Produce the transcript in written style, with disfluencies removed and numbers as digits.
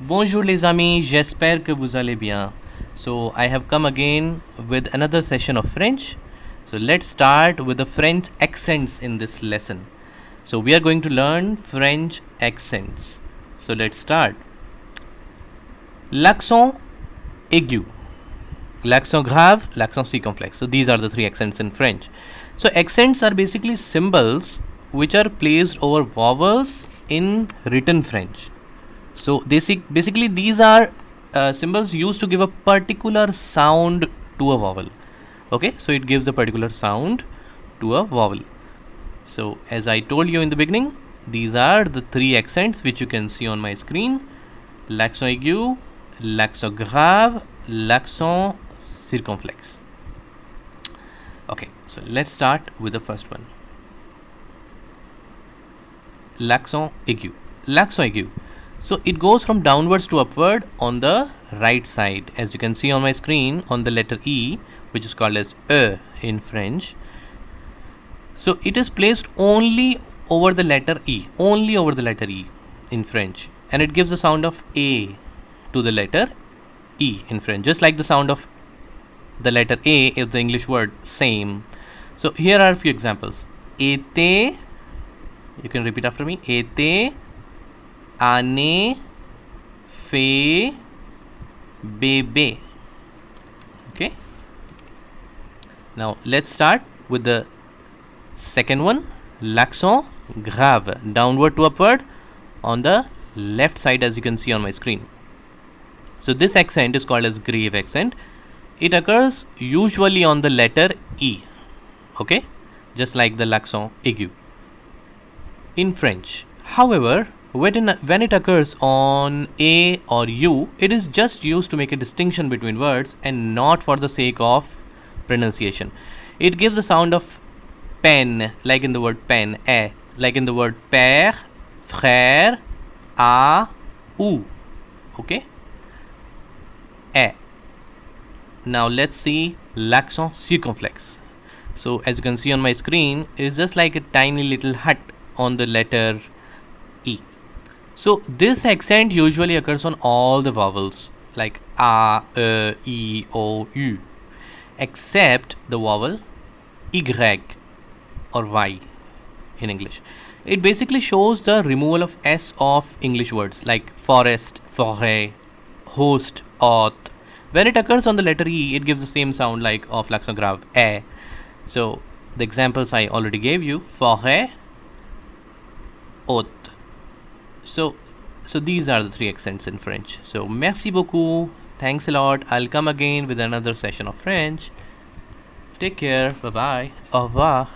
Bonjour les amis, j'espère que vous allez bien. So I have come again with another session of French. So let's start with the French accents in this lesson. So we are going to learn French accents. So let's start. L'accent aigu, l'accent grave, l'accent circumflexe. So these are the three accents in French. So accents are basically symbols which are placed over vowels in written French. So basically these are symbols used to give a particular sound to a vowel. Okay, so it gives a particular sound to a vowel. So as I told you in the beginning, these are the three accents which you can see on my screen: l'accent aigu, l'accent grave, l'accent circonflexe. Okay, so let's start with the first one. L'accent aigu. L'accent aigu. So it goes from downwards to upward on the right side. As you can see on my screen, on the letter E, which is called as E in French. So it is placed only over the letter E, only over the letter E in French. And it gives the sound of A to the letter E in French. Just like the sound of the letter A is the English word same. So here are a few examples. Était, you can repeat after me. Était, année, fait, bébé. Okay. Now let's start with the second one, l'accent grave, downward to upward on the left side, as you can see on my screen. So this accent is called as grave accent. It occurs usually on the letter E. Okay, just like the l'accent aigu in French. However, when it occurs on A or U, it is just used to make a distinction between words and not for the sake of pronunciation. It gives the sound of pen, like in the word pen, like in the word père, frère, ou. Okay? Now let's see l'accent circumflexe. So as you can see on my screen, it is just like a tiny little hut on the letter E. So this accent usually occurs on all the vowels like A, E, O, U, except the vowel Y or Y in English. It basically shows the removal of S of English words like forest, forêt, host, auth. When it occurs on the letter E, it gives the same sound like of l'accent grave, A. So the examples I already gave you: forêt, auth. So these are the three accents in French. So merci beaucoup. Thanks a lot. I'll come again with another session of French. Take care. Bye bye. Au revoir.